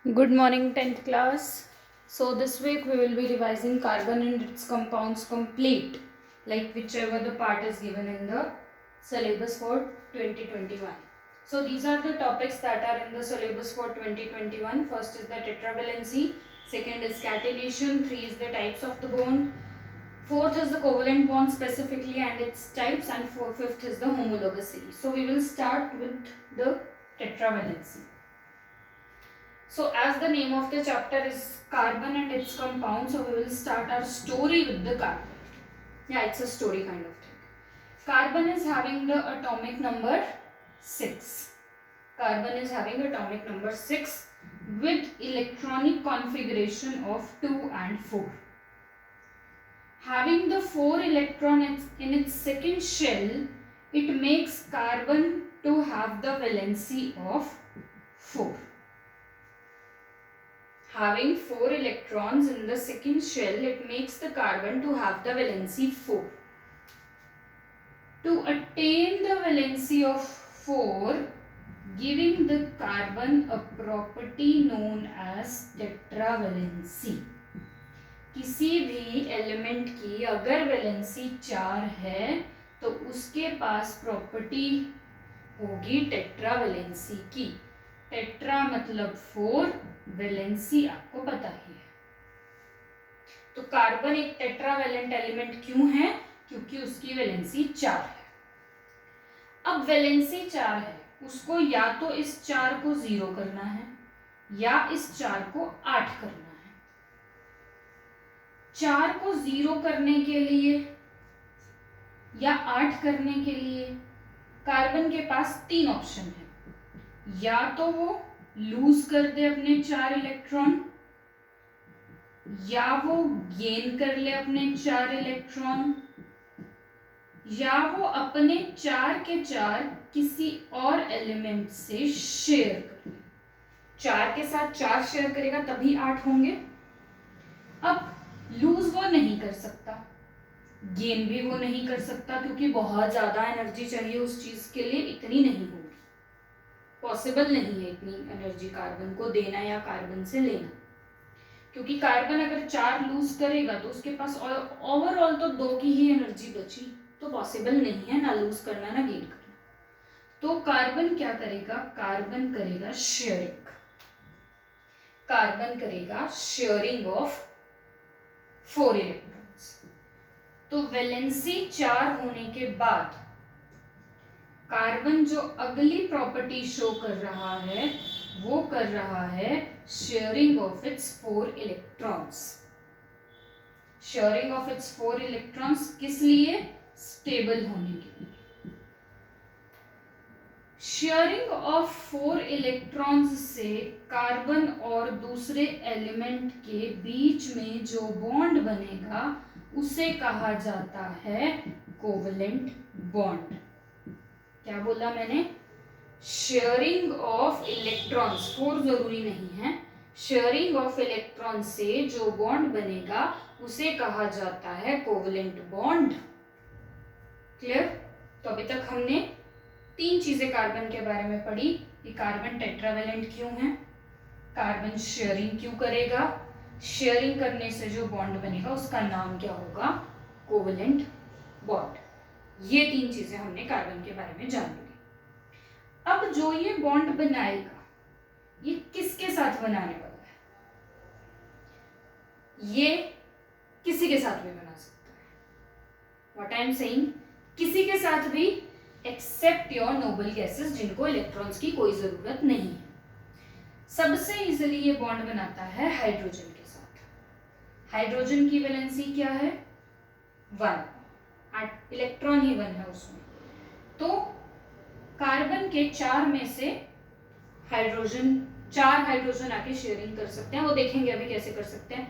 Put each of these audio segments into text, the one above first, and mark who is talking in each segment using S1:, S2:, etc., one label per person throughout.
S1: Good morning, 10th class. So, this week we will be revising carbon and its compounds complete, like whichever the part is given in the syllabus for 2021. So, these are the topics that are in the syllabus for 2021. First is the tetravalency, second is catenation, three is the types of the bond, fourth is the covalent bond specifically and its types, and fifth is the homologous series. So, we will start with the tetravalency. So as the name of the chapter is carbon and its compounds, so we will start our story with the carbon. Yeah, it's a story kind of thing. Carbon is having the atomic number 6. Carbon is having atomic number 6 with electronic configuration of 2 and 4. Having the 4 electrons in its second shell, it makes carbon to have the valency of 4. Having 4 electrons in the second shell, it makes the carbon to have the valency 4. To attain the valency of 4, giving the carbon a property known as tetravalency. किसी भी element की अगर valency 4 है तो उसके पास property होगी tetravalency की. Tetra मतलब 4, वैलेंसी आपको पता ही है. तो कार्बन एक टेट्रावैलेंट एलिमेंट क्यों है? क्योंकि उसकी वैलेंसी 4 है. अब वैलेंसी 4 है, उसको या तो इस 4 को 0 करना है या इस 4 को 8 करना है. 4 को 0 करने के लिए या 8 करने के लिए कार्बन के पास 3 ऑप्शन है. या तो वो लूज कर दे अपने 4 इलेक्ट्रॉन, या वो गेन कर ले अपने 4 इलेक्ट्रॉन, या वो अपने 4 के 4 किसी और एलिमेंट से शेयर कर ले. 4 के साथ 4 शेयर करेगा तभी 8 होंगे. अब लूज वो नहीं कर सकता, गेन भी वो नहीं कर सकता क्योंकि बहुत ज्यादा एनर्जी चाहिए उस चीज के लिए, इतनी नहीं होगी, पॉसिबल नहीं है इतनी एनर्जी कार्बन को देना या कार्बन से लेना. क्योंकि कार्बन अगर 4 लूज करेगा तो उसके पास ओवरऑल तो 2 की ही एनर्जी बची, तो पॉसिबल नहीं है ना लूज करना ना गेन करना. तो कार्बन क्या करेगा? कार्बन करेगा शेयरिंग. कार्बन करेगा शेयरिंग ऑफ 4 इलेक्ट्रॉन्स. तो वैलेंसी 4 होने के बाद कार्बन जो अगली प्रॉपर्टी शो कर रहा है वो कर रहा है sharing of its 4 electrons. Sharing of its 4 electrons किस लिए? स्टेबल होने के लिए. शेयरिंग ऑफ 4 इलेक्ट्रॉन्स से कार्बन और दूसरे एलिमेंट के बीच में जो बॉन्ड बनेगा उसे कहा जाता है कोवलेंट बॉन्ड. क्या बोला मैंने? शेयरिंग ऑफ इलेक्ट्रॉन्स, 4 जरूरी नहीं है, शेयरिंग ऑफ इलेक्ट्रॉन से जो बॉन्ड बनेगा उसे कहा जाता है कोवलेंट बॉन्ड. क्लियर? तो अभी तक हमने 3 चीजें कार्बन के बारे में पढ़ी कि कार्बन टेट्रावैलेंट क्यों है, कार्बन शेयरिंग क्यों करेगा, शेयरिंग करने से जो बॉन्ड बनेगा उसका नाम क्या होगा? Covalent bond. ये 3 चीजें हमने कार्बन के बारे में जान ली. अब जो ये बॉन्ड बनाएगा ये किसके साथ बनाने वाला है? ये किसी के साथ भी बना सकता है. व्हाट आई एम सेइंग, किसी के साथ भी एक्सेप्ट योर नोबल गैसेस जिनको इलेक्ट्रॉन्स की कोई जरूरत नहीं है. सबसे इजीली ये बॉन्ड बनाता है हाइड्रोजन के साथ. हाइड्रोजन की वैलेंसी क्या है? 1, इलेक्ट्रॉन ही 1 है उसमें. तो कार्बन के 4 में से हाइड्रोजन 4 हाइड्रोजन आके शेयरिंग कर सकते हैं. वो देखेंगे अभी कैसे कर सकते हैं.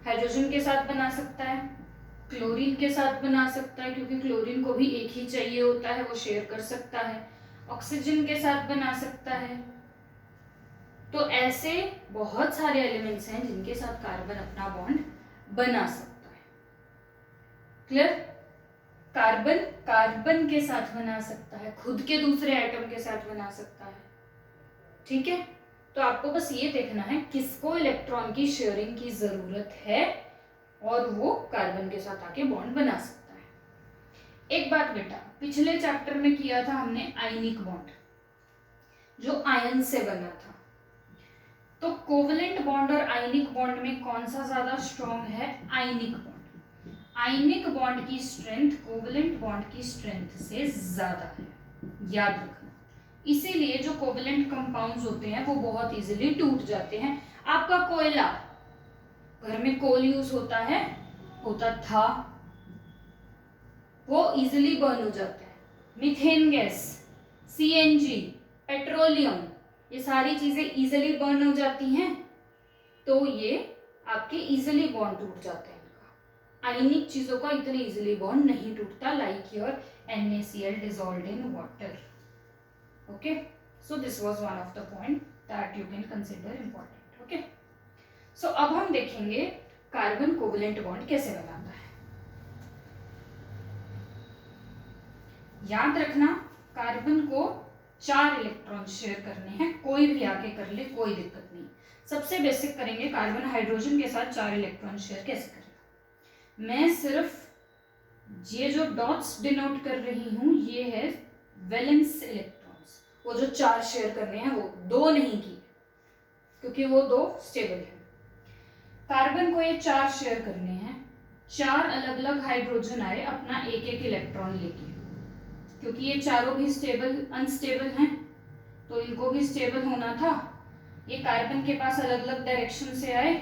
S1: हाइड्रोजन के साथ बना सकता है, क्लोरीन के साथ बना सकता है क्योंकि क्लोरीन को भी एक ही चाहिए होता है, वो शेयर कर सकता है. ऑक्सीजन के साथ बना सकता है. तो ऐसे बहुत सारे एलिमेंट्स हैं जिनके साथ कार्बन अपना बॉन्ड बना सकता है. क्लियर? कार्बन कार्बन के साथ बना सकता है, खुद के दूसरे एटम के साथ बना सकता है. ठीक है? तो तो आपको बस ये देखना है किसको इलेक्ट्रॉन की शेयरिंग की जरूरत है और वो कार्बन के साथ आके बॉन्ड बना सकता है। एक बात बेटा, पिछले चैप्टर में किया था हमने आयनिक बॉन्ड, जो आयन से बना था। तो कोवलेंट बॉन्ड और आयनिक बॉन्ड में कौन सा ज्यादा स्ट्रॉन्ग है? Ionic bond. आयनिक बॉन्ड की स्ट्रेंथ कोवलेंट बॉन्ड की स्ट्रेंथ से ज्यादा है, याद रखना। इसीलिए जो कोवलेंट कंपाउंड्स होते हैं वो बहुत इजीली टूट जाते हैं। आपका कोयला, घर में कोल यूज होता था, वो इजीली बर्न हो जाता है। मीथेन गैस, सीएनजी, पेट्रोलियम, ये सारी चीजें इजीली बर्न हो जाती हैं, तो ये आपके इजीली बॉन्ड टूट जाते हैं। आयनिक चीजों का इतने इजीली बॉन्ड नहीं टूटता, like your NaCl dissolved in water. Okay, so this was one of the point that you can consider important. Okay, so अब हम देखेंगे कार्बन कोवलेंट बॉन्ड कैसे बनाता है। याद रखना, कार्बन को 4 इलेक्ट्रॉन शेयर करने हैं, कोई भी आके कर ले, कोई दिक्कत नहीं। सबसे बेसिक करेंगे, कार्बन हाइड्रोजन के साथ 4 इलेक्ट्रॉन शेयर कैसे करेगा। मैं सिर्फ ये जो डॉट्स डिनोट कर रही हूं, ये है वैलेंस इलेक्ट्रॉन्स। वो जो 4 शेयर करने हैं वो 2 नहीं की, क्योंकि वो 2 स्टेबल है। कार्बन को ये 4 शेयर करने हैं, 4 अलग अलग हाइड्रोजन आए अपना एक एक इलेक्ट्रॉन लेके, क्योंकि ये चारों भी अनस्टेबल हैं, तो इनको भी स्टेबल होना था। ये कार्बन के पास अलग अलग डायरेक्शन से आए,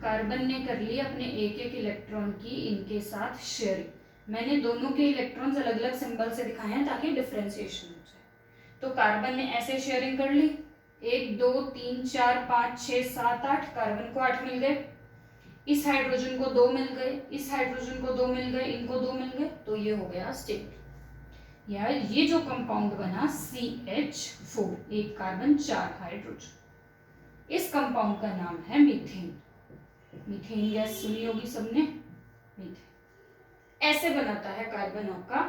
S1: कार्बन ने कर ली अपने एक एक इलेक्ट्रॉन की इनके साथ शेयरिंग। मैंने दोनों के इलेक्ट्रॉन्स अलग अलग सिंबल से दिखाए हैं ताकि डिफरेंशिएशन हो जाए। तो कार्बन ने ऐसे शेयरिंग कर ली, 1 2 3 4 5 6 7 8, कार्बन को 8 मिल गए, इस हाइड्रोजन को 2 मिल गए, इस हाइड्रोजन को 2 मिल गए, इनको 2 मिल गए, तो ये हो गया स्टेबल। या ये जो कंपाउंड बना CH4, एक कार्बन 4 हाइड्रोजन, इस कंपाउंड का नाम है मीथेन। मीथेन गैस सुनी होगी सबने, मीथेन। ऐसे बनाता है कार्बन आपका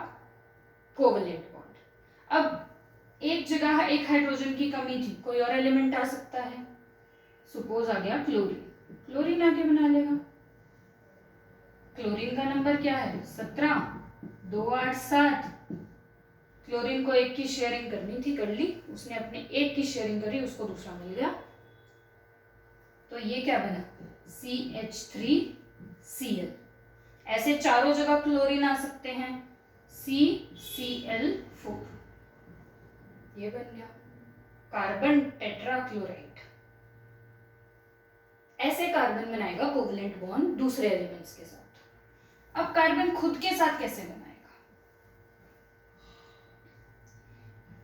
S1: कोवलेंट बॉन्ड। अब एक जगह एक हाइड्रोजन की कमी थी, कोई और एलिमेंट आ सकता है। सपोज आ गया क्लोरीन, क्लोरीन आके बना लेगा। क्लोरीन का नंबर क्या है? 17, 2 8 7। क्लोरीन को एक की शेयरिंग करनी थी, कर ली, उसने अपने एक की शेयरिंग करी, उसको दूसरा मिल गया, तो ये क्या बना? CH3Cl। ऐसे चारों जगह क्लोरीन आ सकते हैं, CCl4, ये बन गया कार्बन टेट्राक्लोराइड। ऐसे कार्बन बनाएगा कोवलेंट बॉन्ड दूसरे एलिमेंट्स के साथ। अब कार्बन खुद के साथ कैसे बनाएगा?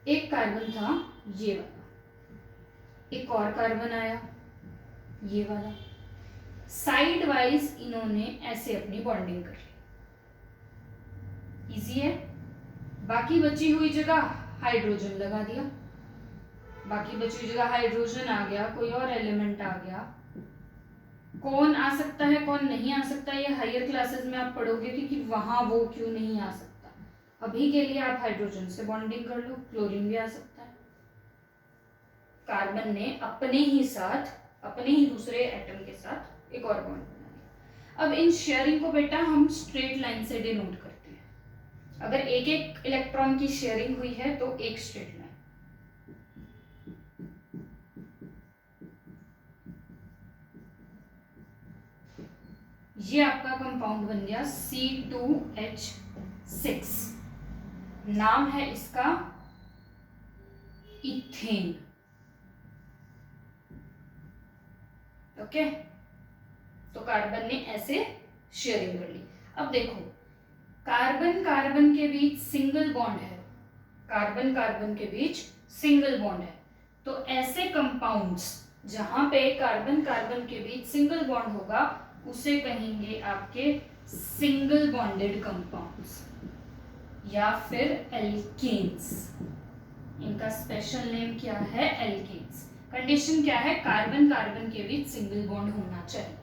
S1: एक कार्बन था ये वाला, एक और कार्बन आया ये वाला, साइड वाइज इन्होंने ऐसे अपनी बॉन्डिंग कर ली। इजी है। बाकी बची हुई जगह हाइड्रोजन लगा दिया, बाकी बची हुई जगह हाइड्रोजन आ गया, कोई और एलिमेंट आ गया। कौन आ सकता है कौन नहीं आ सकता, ये हायर क्लासेस में आप पढ़ोगे कि वहां वो क्यों नहीं आ सकता। अभी के लिए आप हाइड्रोजन से बॉन्डिंग कर लो, क्लोरीन भी आ सकता है। कार्बन ने अपने ही दूसरे एटम के साथ एक और बॉन्ड बना लिया। अब इन शेयरिंग को बेटा हम स्ट्रेट लाइन से डिनोट करते हैं। अगर एक एक इलेक्ट्रॉन की शेयरिंग हुई है तो एक स्ट्रेट लाइन, ये आपका कंपाउंड बन गया C2H6। नाम है इसका इथेन। ओके, तो कार्बन ने ऐसे शेयरिंग कर ली। अब देखो, कार्बन कार्बन के बीच सिंगल बॉन्ड है, कार्बन कार्बन के बीच सिंगल बॉन्ड है, तो ऐसे कंपाउंड्स जहां पे कार्बन कार्बन के बीच सिंगल बॉन्ड होगा उसे कहेंगे आपके सिंगल बॉन्डेड कंपाउंड्स या फिर एल्केन्स। इनका स्पेशल नेम क्या है? एल्केन्स। कंडीशन क्या है? कार्बन कार्बन के बीच सिंगल बॉन्ड होना चाहिए।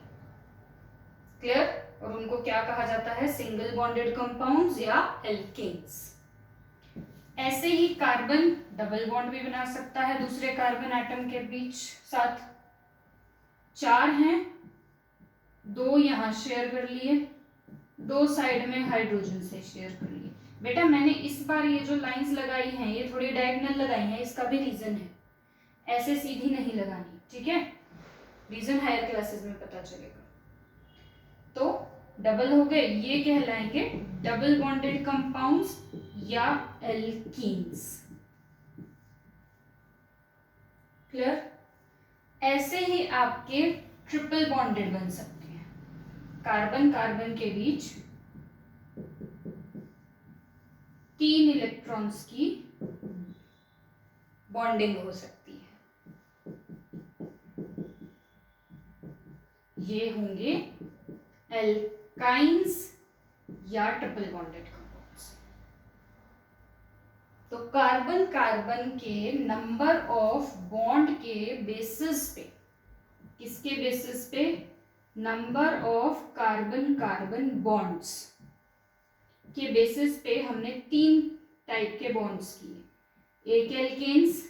S1: क्लियर? और उनको क्या कहा जाता है? सिंगल बॉन्डेड कंपाउंड्स या एल्केन्स। ऐसे ही कार्बन डबल बॉन्ड भी बना सकता है दूसरे कार्बन एटम के बीच साथ। 4 हैं, 2 यहाँ शेयर कर लिए, 2 साइड में हाइड्रोजन से शेयर कर लिए। बेटा मैंने इस बार ये जो लाइंस लगाई हैं ये थोड़ी डायगोनल लगाई हैं, इसका भी रीजन है, ऐसे सीधी नहीं लगानी, ठीक है, रीजन हायर क्लासेस में पता चलेगा। तो डबल हो गए, ये कहलाएंगे डबल बॉन्डेड कंपाउंड्स या एल्कीन्स। क्लियर? ऐसे ही आपके ट्रिपल बॉन्डेड बन सकते हैं, कार्बन कार्बन के बीच 3 इलेक्ट्रॉन्स की बॉन्डिंग हो सकती है, ये होंगे एल्काइंस या ट्रिपल बॉन्डेड कंपाउंड्स। तो कार्बन कार्बन के नंबर ऑफ बॉन्ड के बेसिस पे, किसके बेसिस पे? Number of carbon carbon bonds के बेसिस पे हमने 3 टाइप के बॉन्ड्स किए। एक एल्केन्स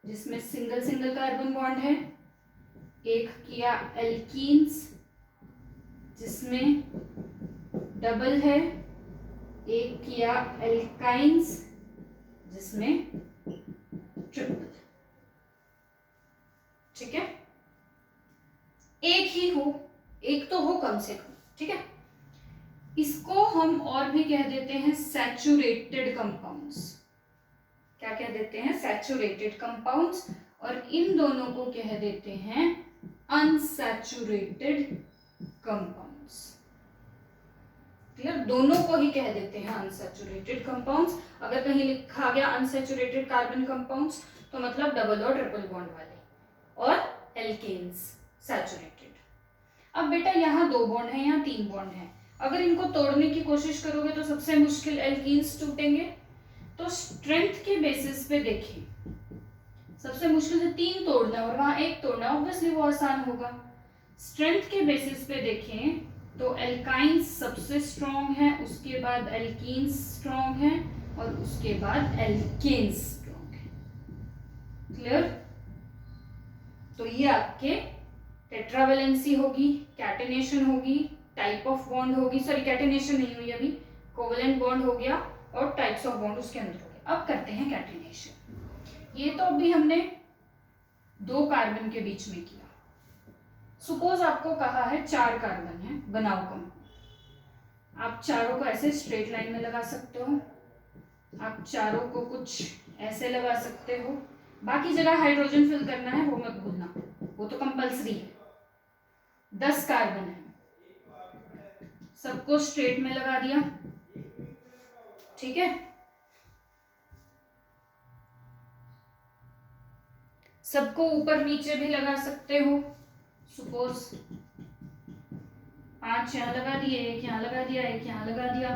S1: जिसमें सिंगल सिंगल कार्बन बॉन्ड है, एक किया एल्कीन्स जिसमें डबल है, एक किया एल्काइंस जिसमें ट्रिपल। ठीक है, एक ही हो, एक तो हो कम से कम, ठीक है। इसको हम और भी कह देते हैं सैचुरेटेड कंपाउंड्स। क्या कह देते हैं? Saturated compounds. और इन दोनों को कह देते हैं अनसैचुरेटेड कंपाउंड्स। क्लियर? दोनों को ही कह देते हैं अनसैचुरेटेड कंपाउंड्स। अगर कहीं लिखा गया अनसैचुरेटेड कार्बन कंपाउंड्स तो मतलब डबल और ट्रिपल बॉन्ड वाले, और एल्केन्स सैचुरेटेड। अब बेटा यहाँ 2 बॉन्ड है, यहाँ 3 बॉन्ड है, अगर इनको तोड़ने की कोशिश करोगे तो सबसे मुश्किल एल्कीन्स टूटेंगे। तो स्ट्रेंथ के बेसिस पे देखिए, सबसे मुश्किल से 3 तोड़ना और वहां 1 तोड़ना, ऑब्वियसली वो आसान होगा। स्ट्रेंथ के बेसिस पे देखें तो एल्काइंस सबसे स्ट्रॉन्ग है, उसके बाद एल्कीन्स स्ट्रॉन्ग है, और उसके बाद एल्केन्स स्ट्रॉन्ग है। क्लियर? तो ये आपके टेट्रावेलेंसी होगी, कैटेनेशन होगी, टाइप ऑफ बॉन्ड होगी, सॉरी कैटेनेशन नहीं हुई अभी, कोवेलेंट बॉन्ड हो गया और टाइप्स ऑफ बॉन्ड उसके अंदर हो गया। अब करते हैं कैटेनेशन। ये तो अभी हमने 2 कार्बन के बीच में किया। सपोज आपको कहा है 4 कार्बन है, बनाओ कंपाउंड। आप चारों को ऐसे स्ट्रेट लाइन में लगा सकते हो, आप चारों को कुछ ऐसे लगा सकते हो, बाकी जगह हाइड्रोजन फिल करना है वो मत भूलना, वो तो कंपल्सरी है। 10 कार्बन है, सबको स्ट्रेट में लगा दिया, ठीक है। सबको ऊपर नीचे भी लगा सकते हो, सपोज 5 यहाँ लगा दिए, 1 यहाँ लगा दिया, 1 यहाँ लगा दिया,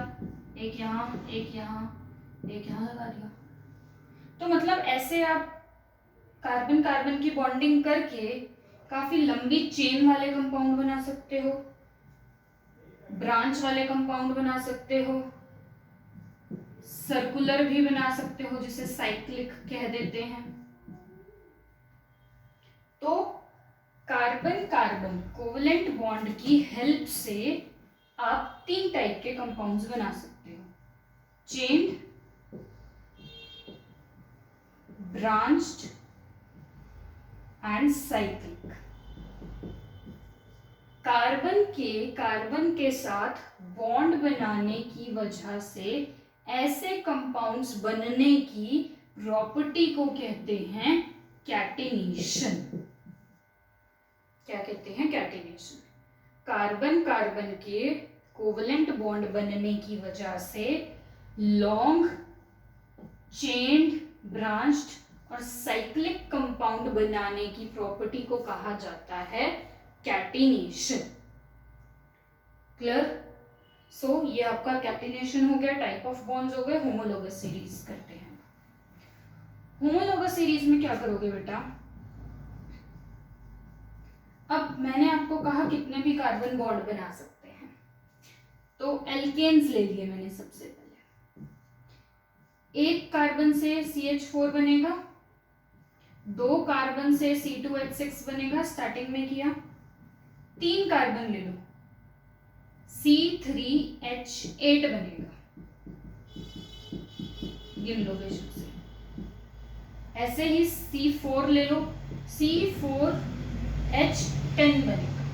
S1: 1 यहाँ, 1 यहाँ, 1 यहाँ लगा दिया। तो मतलब ऐसे आप कार्बन कार्बन की बॉन्डिंग करके काफी लंबी चेन वाले कंपाउंड बना सकते हो, ब्रांच वाले कंपाउंड बना सकते हो, सर्कुलर भी बना सकते हो जिसे साइक्लिक कह देते हैं। तो कार्बन कार्बन कोवेलेंट बॉन्ड की हेल्प से आप 3 टाइप के कंपाउंड्स बना सकते हो, chained, branched and cyclic. Carbon के साथ बॉन्ड बनाने की वजह से ऐसे कंपाउंड्स बनने की प्रॉपर्टी को कहते हैं कैटिनेशन। क्या कहते हैं? कैटिनेशन। कार्बन कार्बन के कोवेलेंट बॉन्ड बनने की वजह से लॉन्ग चेन्ड, ब्रांच्ड और साइक्लिक कंपाउंड बनाने की प्रॉपर्टी को कहा जाता है कैटिनेशन। क्लियर? सो ये आपका कैटिनेशन हो गया, टाइप ऑफ बॉन्ड्स हो गए। होमोलोगस सीरीज करते हैं। होमोलोगस सीरीज में क्या करोगे बेटा? अब मैंने आपको कहा कितने भी कार्बन बॉन्ड बना सकते हैं, तो एल्केन्स ले लिए मैंने सबसे पहले। एक कार्बन से CH4 बनेगा, 2 कार्बन से C2H6 बनेगा, स्टार्टिंग में किया। 3 कार्बन ले लो, C3H8 बनेगा, गिन लो बेशक से। ऐसे ही C4 ले लो, C4H10 बनेगा।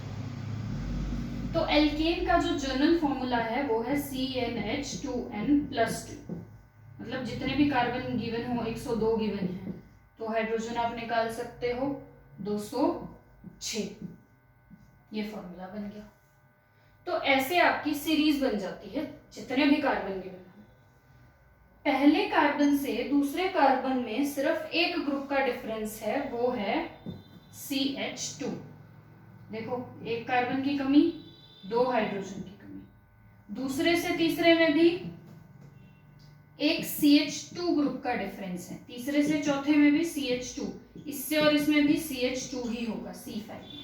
S1: तो एल्केन का जो जनरल फॉर्मूला है वो है CnH2n+2। मतलब जितने भी कार्बन गिवन हो, 102 गिवन है, तो हाइड्रोजन आप निकाल सकते हो 206। ये फॉर्मूला बन गया। तो ऐसे आपकी सीरीज बन जाती है जितने भी कार्बन गिवन हो। पहले कार्बन से दूसरे कार्बन में सिर्फ एक ग्रुप का डिफरेंस है, वो है CH2। देखो, एक कार्बन की कमी, 2 हाइड्रोजन की कमी। दूसरे से तीसरे में भी एक CH2 ग्रुप का डिफरेंस है, तीसरे से चौथे में भी CH2, इससे और इसमें भी CH2 ही होगा, C5 में।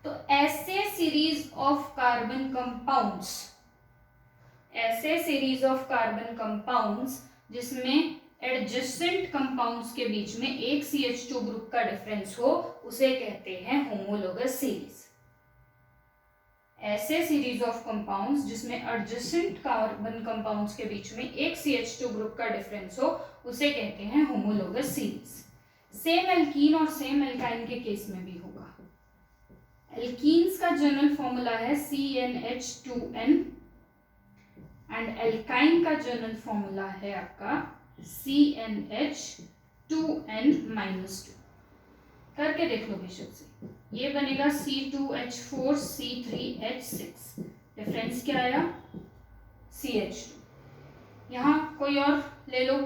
S1: तो ऐसे सीरीज ऑफ कार्बन कंपाउंड्स, ऐसे सीरीज ऑफ कार्बन कंपाउंड्स जिसमें एडजेसेंट कंपाउंड्स के बीच में एक CH2 ग्रुप का डिफरेंस हो, उसे कहते हैं होमोलोगस सीरीज। ऐसे सीरीज ऑफ कंपाउंड्स जिसमें एडजेसेंट कार्बन कंपाउंड्स के बीच में एक CH2 ग्रुप का डिफरेंस हो, उसे कहते हैं होमोलोगस सीरीज। सेम एल्कीन और सेम एल्काइन के केस में भी होगा। एल्कीन्स का जनरल फॉर्मूला है CnH2n एंड एल्काइन का जनरल फॉर्मूला है आपका CnH2n-2। करके देख लो बेशक से। ये बनेगा C2H4 C3H6। डिफरेंस क्या आया? CH2। यहाँ कोई और ले लो,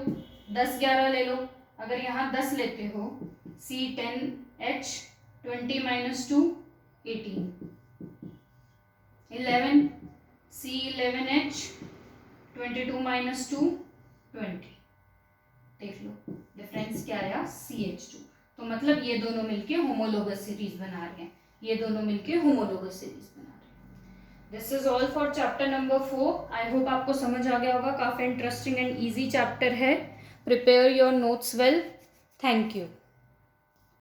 S1: 10-11 ले लो। अगर यहाँ 10 लेते हो, C10H 20-2 18, 11 C11H 22-2 20। देख लो डिफरेंस क्या आया? CH2। तो मतलब ये दोनों मिलके होमोलोगस सीरीज बना रहे हैं, ये दोनों मिलके होमोलोगस सीरीज बना रहे हैं। This is all for chapter number 4। I hope आपको समझ आ गया होगा। काफ़ी इंटरेस्टिंग एंड ईजी चैप्टर है। Prepare your notes well. Thank you.